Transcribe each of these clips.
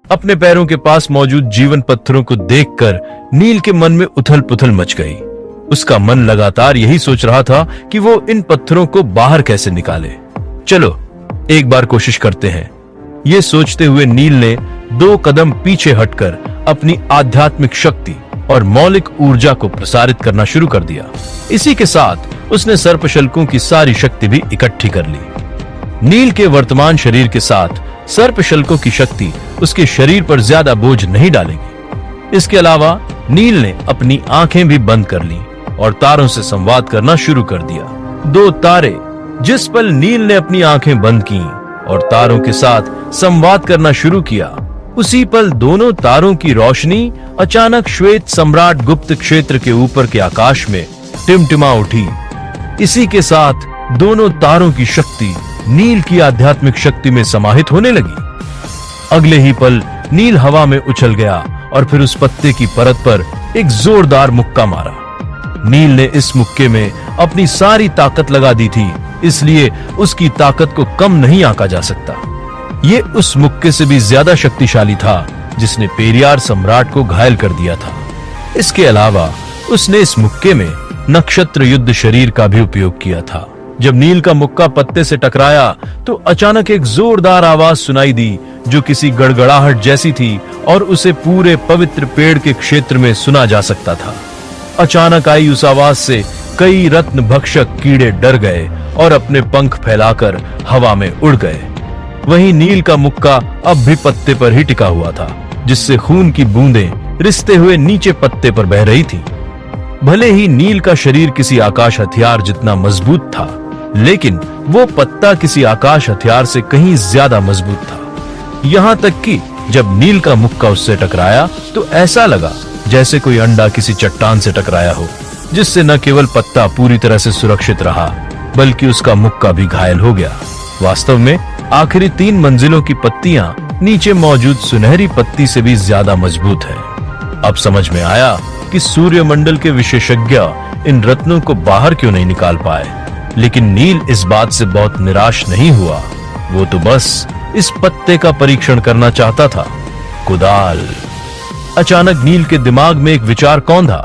अपने पैरों के पास मौजूद जीवन पत्थरों को देखकर नील के मन में उथल पुथल मच गई। उसका मन लगातार यही सोच रहा था कि वो इन पत्थरों को बाहर कैसे निकाले। चलो एक बार कोशिश करते हैं। ये सोचते हुए नील ने 2 कदम पीछे हटकर अपनी आध्यात्मिक शक्ति और मौलिक ऊर्जा को प्रसारित करना शुरू कर दिया। इसी के साथ उसने सर्पशल्कों की सारी शक्ति भी इकट्ठी कर ली। नील के वर्तमान शरीर के साथ सर्पशल्कों की शक्ति उसके शरीर पर ज्यादा बोझ नहीं डालेगी। इसके अलावा नील ने अपनी आंखें भी बंद कर ली और तारों से संवाद करना शुरू कर दिया। 2 तारे। जिस पल नील ने अपनी आंखें बंद की और तारों के साथ संवाद करना शुरू किया, उसी पल दोनों तारों की रोशनी अचानक श्वेत सम्राट गुप्त क्षेत्र के ऊपर के आकाश में टिमटिमा उठी। इसी के साथ दोनों तारों की शक्ति नील की आध्यात्मिक शक्ति में समाहित होने लगी। अगले ही पल नील हवा में उछल गया और फिर उस पत्ते की परत पर एक जोरदार मुक्का मारा। नील ने इस मुक्के में अपनी सारी ताकत लगा दी थी, इसलिए उसकी ताकत को कम नहीं आंका जा सकता। ये उस मुक्के से भी ज्यादा शक्तिशाली था जिसने पेरियार सम्राट को घायल कर दिया था। इसके अलावा उसने इस मुक्के में नक्षत्र युद्ध शरीर का भी उपयोग किया था। जब नील का मुक्का पत्ते से टकराया तो अचानक एक जोरदार आवाज सुनाई दी जो किसी गड़गड़ाहट जैसी थी और उसे पूरे पवित्र पेड़ के क्षेत्र में सुना जा सकता था। अचानक आई उस आवाज से कई रत्न भक्षक कीड़े डर गए और अपने पंख फैलाकर हवा में उड़ गए। वहीं नील का मुक्का अब भी पत्ते पर ही टिका हुआ था, जिससे खून की बूंदें रिसते हुए नीचे पत्ते पर बह रही थी। भले ही नील का शरीर किसी आकाश हथियार जितना मजबूत था, लेकिन वो पत्ता किसी आकाश हथियार से कहीं ज्यादा मजबूत था। यहाँ तक कि जब नील का मुक्का उससे टकराया तो ऐसा लगा जैसे कोई अंडा किसी चट्टान से टकराया हो, जिससे न केवल पत्ता पूरी तरह से सुरक्षित रहा बल्कि उसका मुक्का भी घायल हो गया। वास्तव में आखिरी 3 मंजिलों की पत्तियां नीचे मौजूद सुनहरी पत्ती से भी ज्यादा मजबूत है। अब समझ में आया कि सूर्यमंडल के विशेषज्ञ इन रत्नों को बाहर क्यों नहीं निकाल पाए। लेकिन नील इस बात से बहुत निराश नहीं हुआ। वो तो बस इस पत्ते का परीक्षण करना चाहता था। कुदाल। अचानक नील के दिमाग में एक विचार कौंधा।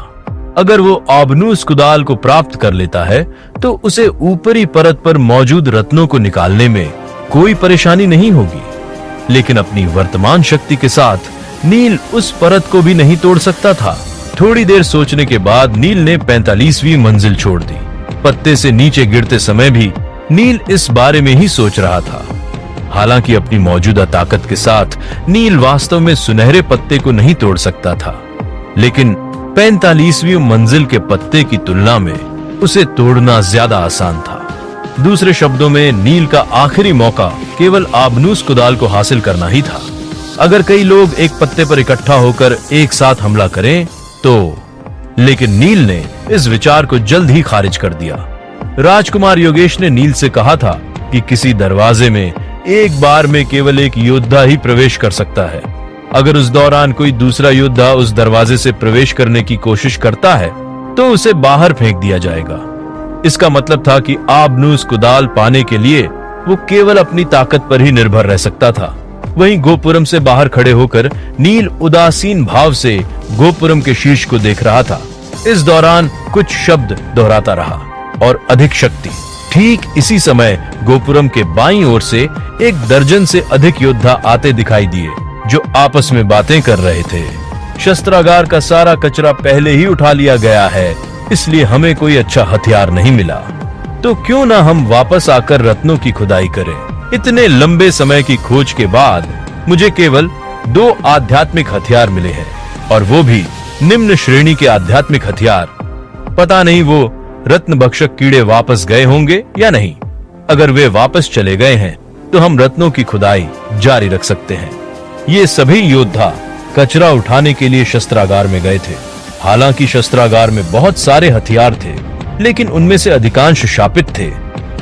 अगर वो आबनूस कुदाल को प्राप्त कर लेता है तो उसे ऊपरी परत पर मौजूद रत्नों को निकालने में कोई परेशानी नहीं होगी। लेकिन अपनी वर्तमान शक्ति के साथ नील उस परत को भी नहीं तोड़ सकता था। थोड़ी देर सोचने के बाद नील ने 45वीं मंजिल छोड़ दी। पत्ते से नीचे गिरते समय भी नील इस बारे में ही सोच रहा था। हालांकि अपनी मौजूदा ताकत के साथ नील वास्तव में सुनहरे पत्ते को नहीं तोड़ सकता था, लेकिन 45वीं मंजिल के पत्ते की तुलना में उसे तोड़ना ज्यादा आसान था। दूसरे शब्दों में नील का आखिरी मौका केवल आबनूस कुदाल को हासिल करना ही था। अगर कई लोग एक पत्ते पर इकट्ठा होकर एक साथ हमला करें तो, लेकिन नील ने इस विचार को जल्द ही खारिज कर दिया। राजकुमार योगेश ने नील से कहा था कि किसी दरवाजे में एक बार में केवल एक योद्धा ही प्रवेश कर सकता है। अगर उस दौरान कोई दूसरा योद्धा उस दरवाजे से प्रवेश करने की कोशिश करता है तो उसे बाहर फेंक दिया जाएगा। इसका मतलब था कि आबनूस कुदाल पाने के लिए वो केवल अपनी ताकत पर ही निर्भर रह सकता था। वहीं गोपुरम से बाहर खड़े होकर नील उदासीन भाव से गोपुरम के शीर्ष को देख रहा था। इस दौरान कुछ शब्द दोहराता रहा और अधिक शक्ति। ठीक इसी समय गोपुरम के बाईं ओर से 1 दर्जन से अधिक योद्धा आते दिखाई दिए जो आपस में बातें कर रहे थे। शस्त्रागार का सारा कचरा पहले ही उठा लिया गया है, इसलिए हमें कोई अच्छा हथियार नहीं मिला। तो क्यों ना हम वापस आकर रत्नों की खुदाई करें। इतने लंबे समय की खोज के बाद मुझे केवल 2 आध्यात्मिक हथियार मिले हैं, और वो भी निम्न श्रेणी के आध्यात्मिक हथियार। पता नहीं वो रत्न भक्षक कीड़े वापस गए होंगे या नहीं। अगर वे वापस चले गए हैं तो हम रत्नों की खुदाई जारी रख सकते हैं। ये सभी योद्धा कचरा उठाने के लिए शस्त्रागार में गए थे। हालांकि शस्त्रागार में बहुत सारे हथियार थे, लेकिन उनमें से अधिकांश शापित थे।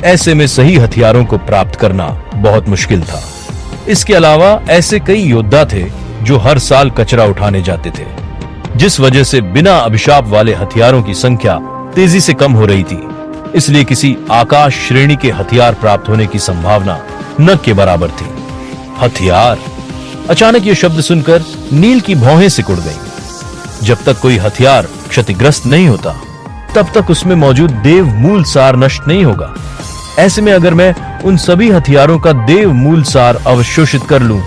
ऐसे में सही हथियारों को प्राप्त करना बहुत मुश्किल था। इसके अलावा ऐसे कई योद्धा थे जो हर साल कचरा उठाने जाते थे, जिस वजह से बिना अभिशाप वाले हथियारों की संख्या तेजी से कम हो रही थी। इसलिए किसी आकाश श्रेणी के हथियार प्राप्त होने की संभावना न के बराबर थी। हथियार। अचानक ये शब्द सुनकर नील की भौहें सिकुड़ गईं। जब तक कोई हथियार क्षतिग्रस्त नहीं होता, तब तक उसमें मौजूद देव मूल सार नष्ट नहीं होगा। ऐसे में अगर मैं उन सभी हथियारों का देव मूल सार अवशोषित कर लूं,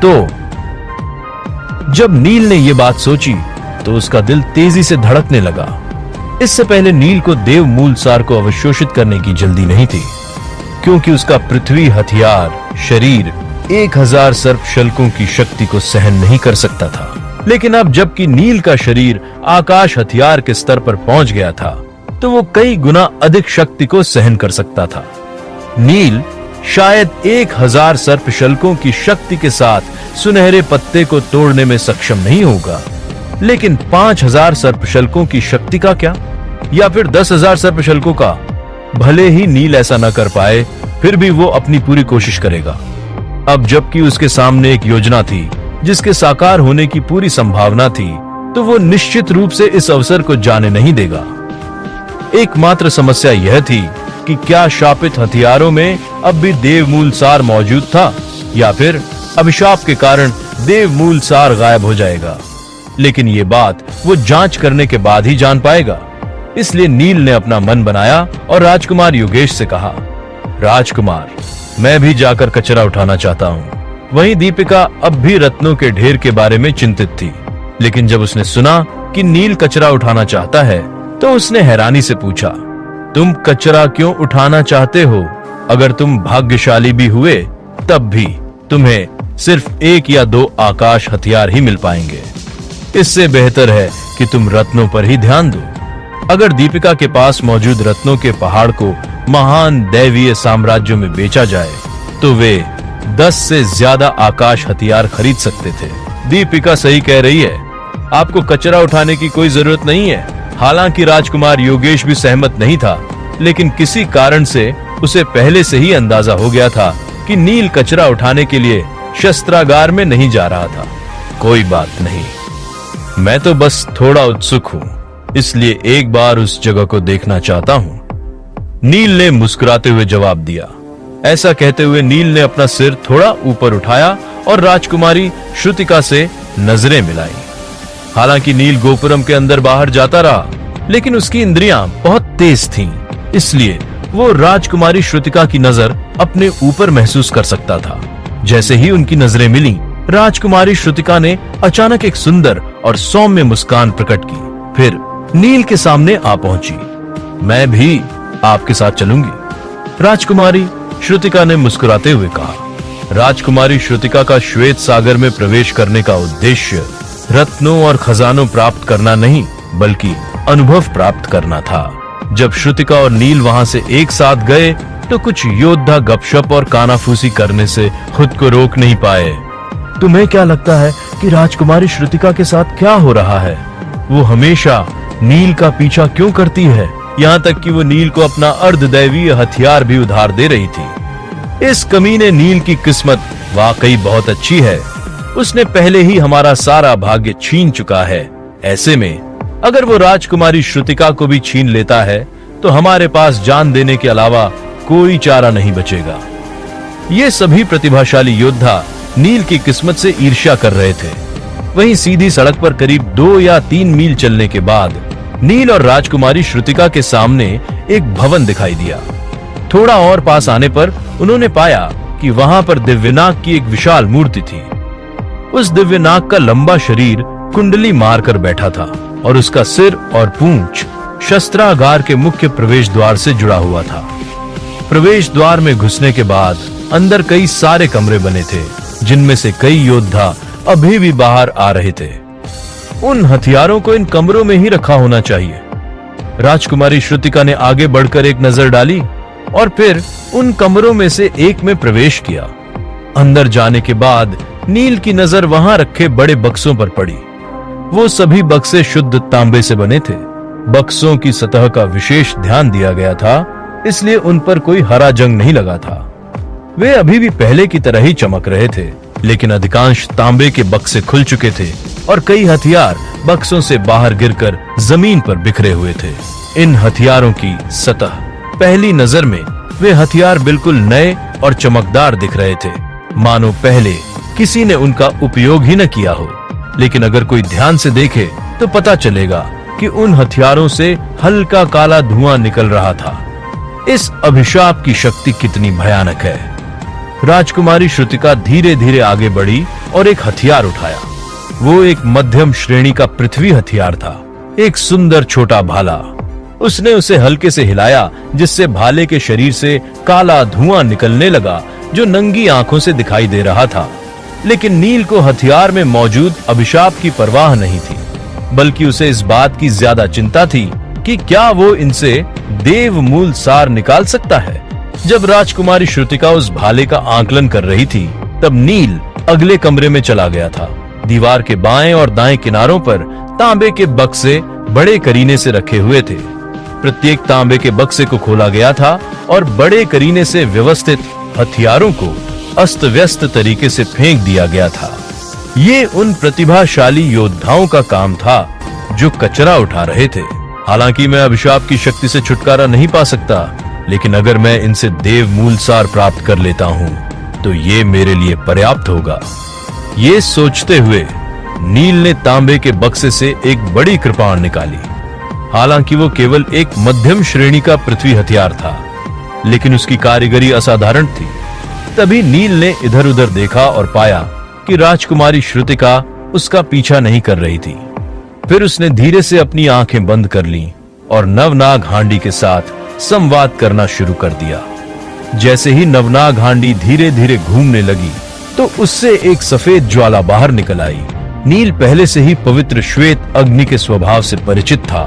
तो जब नील ने यह बात सोची तो उसका दिल तेजी से धड़कने लगा। इससे पहले नील को देव मूल सार को अवशोषित करने की जल्दी नहीं थी, क्योंकि उसका पृथ्वी हथियार शरीर 1000 सर्प शल्कों की शक्ति को सहन नहीं कर सकता था। लेकिन अब जबकि नील का शरीर आकाश हथियार के स्तर पर पहुंच गया था, तो वो कई गुना अधिक शक्ति को सहन कर सकता था। नील शायद 1000 सर्प शल्कों की शक्ति के साथ सुनहरे पत्ते को तोड़ने में सक्षम नहीं होगा, लेकिन 5000 सर्प शल्कों की शक्ति का क्या, या फिर 10,000 सर्प शल्कों का? भले ही नील ऐसा न कर पाए, फिर भी वो अपनी पूरी कोशिश करेगा। अब जबकि उसके सामने एक योजना थी जिसके साकार होने की पूरी संभावना थी, तो वो निश्चित रूप से इस अवसर को जाने नहीं देगा। एकमात्र समस्या यह थी कि क्या शापित हथियारों में अब भी देवमूल सार मौजूद था, या फिर अभिशाप के कारण देवमूल सार गायब हो जाएगा। लेकिन ये बात वो जांच करने के बाद ही जान पाएगा। इसलिए नील ने अपना मन बनाया और राजकुमार योगेश से कहा, राजकुमार, मैं भी जाकर कचरा उठाना चाहता हूँ। वहीं दीपिका अब भी रत्नों के ढेर के बारे में चिंतित थी, लेकिन जब उसने सुना कि नील कचरा उठाना चाहता है, तो उसने हैरानी से पूछा, तुम कचरा क्यों उठाना चाहते हो? अगर तुम भाग्यशाली भी हुए, तब भी तुम्हें सिर्फ 1 या 2 आकाश हथियार ही मिल पाएंगे। इससे बेहतर है कि तुम रत्नों पर ही ध्यान दो। अगर दीपिका के पास मौजूद रत्नों के पहाड़ को महान दैवीय साम्राज्यों में बेचा जाए, तो वे 10 से ज्यादा आकाश हथियार खरीद सकते थे। दीपिका सही कह रही है, आपको कचरा उठाने की कोई जरूरत नहीं है। हालांकि राजकुमार योगेश भी सहमत नहीं था, लेकिन किसी कारण से उसे पहले से ही अंदाजा हो गया था कि नील कचरा उठाने के लिए शस्त्रागार में नहीं जा रहा था। कोई बात नहीं, मैं तो बस थोड़ा उत्सुक हूँ, इसलिए एक बार उस जगह को देखना चाहता हूँ। नील ने मुस्कुराते हुए जवाब दिया। ऐसा कहते हुए नील ने अपना सिर थोड़ा ऊपर उठाया और राजकुमारी श्रुतिका से नजरें मिलाई। हालांकि नील गोपुरम के अंदर बाहर जाता रहा, लेकिन उसकी इंद्रियां बहुत तेज थीं, इसलिए वो राजकुमारी श्रुतिका की नजर अपने ऊपर महसूस कर सकता था। जैसे ही उनकी नजरें मिली, राजकुमारी श्रुतिका ने अचानक एक सुंदर और सौम्य मुस्कान प्रकट की, फिर नील के सामने आ पहुंची। मैं भी आपके साथ चलूंगी, राजकुमारी श्रुतिका ने मुस्कुराते हुए कहा। राजकुमारी श्रुतिका का श्वेत सागर में प्रवेश करने का उद्देश्य रत्नों और खजानों प्राप्त करना नहीं, बल्कि अनुभव प्राप्त करना था। जब श्रुतिका और नील वहां से एक साथ गए, तो कुछ योद्धा गपशप और कानाफूसी करने से खुद को रोक नहीं पाए। तुम्हें क्या लगता है कि राजकुमारी श्रुतिका के साथ क्या हो रहा है? वो हमेशा नील का पीछा क्यों करती है? यहाँ तक कि वो नील को अपना अर्धदैवीय हथियार भी उधार दे रही थी। इस कमीने नील की किस्मत वाकई बहुत अच्छी है। उसने पहले ही हमारा सारा भाग्य छीन चुका है। ऐसे में अगर वो राजकुमारी श्रुतिका को भी छीन लेता है, तो हमारे पास जान देने के अलावा कोई चारा नहीं बचेगा। ये सभी प्रतिभाशाली योद्धा नील की किस्मत से ईर्ष्या कर रहे थे। वहीं सीधी सड़क पर करीब 2 या 3 मील चलने के बाद नील और राजकुमारी श्रुतिका के सामने एक भवन दिखाई दिया। थोड़ा और पास आने पर उन्होंने पाया कि वहां पर दिव्यनाग की एक विशाल मूर्ति थी। उस दिव्यनाग का लंबा शरीर कुंडली मारकर बैठा था और उसका सिर और पूंछ शस्त्रागार के मुख्य प्रवेश द्वार से जुड़ा हुआ था। प्रवेश द्वार में घुसने के बाद अंदर कई सारे कमरे बने थे, जिनमें से कई योद्धा अभी भी बाहर आ रहे थे। उन हथियारों को इन कमरों में ही रखा होना चाहिए। राजकुमारी श्रुतिका ने आगे बढ़कर एक नजर डाली और फिर उन कमरों में से एक में प्रवेश किया। अंदर जाने के बाद नील की नजर वहां रखे बड़े बक्सों पर पड़ी। वो सभी बक्से शुद्ध तांबे से बने थे। बक्सों की सतह का विशेष ध्यान दिया गया था, इसलिए उन पर कोई हरा जंग नहीं लगा था। वे अभी भी पहले की तरह ही चमक रहे थे, लेकिन अधिकांश तांबे के बक्से खुल चुके थे और कई हथियार बक्सों से बाहर गिरकर जमीन पर बिखरे हुए थे। इन हथियारों की सतह, पहली नजर में वे हथियार बिल्कुल नए और चमकदार दिख रहे थे, मानो पहले किसी ने उनका उपयोग ही न किया हो। लेकिन अगर कोई ध्यान से देखे तो पता चलेगा कि उन हथियारों से हल्का काला धुआं निकल रहा था। इस अभिशाप की शक्ति कितनी भयानक है। राजकुमारी श्रुतिका धीरे धीरे आगे बढ़ी और एक हथियार उठाया। वो एक मध्यम श्रेणी का पृथ्वी हथियार था, एक सुंदर छोटा भाला। उसने उसे हल्के से हिलाया, जिससे भाले के शरीर से काला धुआं निकलने लगा जो नंगी आंखों से दिखाई दे रहा था। लेकिन नील को हथियार में मौजूद अभिशाप की परवाह नहीं थी, बल्कि उसे इस बात की ज्यादा चिंता थी कि क्या वो इनसे देव मूल सार निकाल सकता है। जब राजकुमारी श्रुतिका उस भाले का आकलन कर रही थी, तब नील अगले कमरे में चला गया था। दीवार के बाएं और दाएं किनारों पर तांबे के बक्से बड़े करीने से रखे हुए थे। प्रत्येक तांबे के बक्से को खोला गया था और बड़े करीने से व्यवस्थित हथियारों को अस्त व्यस्त तरीके से फेंक दिया गया था। ये उन प्रतिभाशाली योद्धाओं का काम था जो कचरा उठा रहे थे। हालांकि मैं अभिशाप की शक्ति से छुटकारा नहीं पा सकता, लेकिन अगर मैं इनसे देव मूल सार प्राप्त कर लेता हूं तो ये मेरे लिए पर्याप्त होगा। ये सोचते हुए नील ने तांबे के बक्से से एक बड़ी कृपाण निकाली। हालांकि वो केवल एक मध्यम श्रेणी का पृथ्वी हथियार था, लेकिन उसकी कारीगरी असाधारण थी। तभी नील ने इधर उधर देखा और पाया कि राजकुमारी श्रुतिका उसका पीछा नहीं कर रही थी। फिर उसने धीरे से अपनी आंखें बंद कर लीं और नवनाग हांडी के साथ संवाद करना शुरू कर दिया। जैसे ही नवनाग हांडी धीरे धीरे घूमने लगी तो उससे एक सफेद ज्वाला बाहर निकल आई। नील पहले से ही पवित्र श्वेत अग्नि के स्वभाव से परिचित था।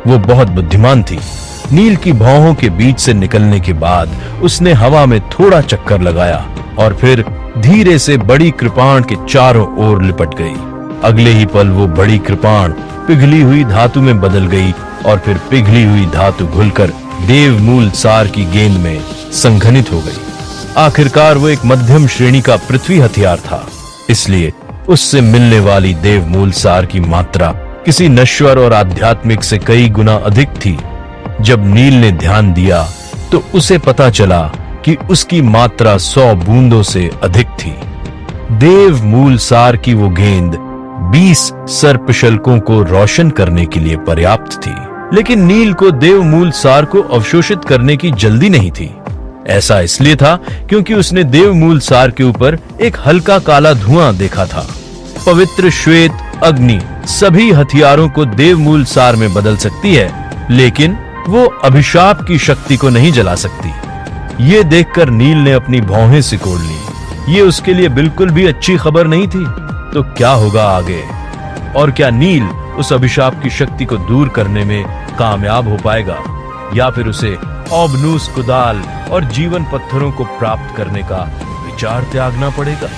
वो बहुत बुद्धिमान थी। नील की भौहों के बीच से निकलने के बाद उसने हवा में थोड़ा चक्कर लगाया और फिर धीरे से बड़ी कृपाण के चारों ओर लिपट गई। अगले ही पल वो बड़ी कृपाण पिघली हुई धातु में बदल गई और फिर पिघली हुई धातु घुलकर देव मूल सार की गेंद में संघनित हो गई। आखिरकार वो एक मध्यम श्रेणी का पृथ्वी हथियार था, इसलिए उससे मिलने वाली देव मूल सार की मात्रा किसी नश्वर और आध्यात्मिक से कई गुना अधिक थी। जब नील ने ध्यान दिया तो उसे पता चला कि उसकी मात्रा 100 बूंदों से अधिक थी। देव मूल सार की वो गेंद 20 सर्पशल्कों को रोशन करने के लिए पर्याप्त थी। लेकिन नील को देव मूल सार को अवशोषित करने की जल्दी नहीं थी। ऐसा इसलिए था क्योंकि उसने देव मूल सार के ऊपर एक हल्का काला धुआं देखा था। पवित्र श्वेत अग्नि सभी हथियारों को देव मूल सार में बदल सकती है, लेकिन वो अभिशाप की शक्ति को नहीं जला सकती। ये देखकर नील ने अपनी भौहें सिकोड़ ली। ये उसके लिए बिल्कुल भी अच्छी खबर नहीं थी। तो क्या होगा आगे, और क्या नील उस अभिशाप की शक्ति को दूर करने में कामयाब हो पाएगा, या फिर उसे ओबनूस कुदाल और जीवन पत्थरों को प्राप्त करने का विचार त्यागना पड़ेगा।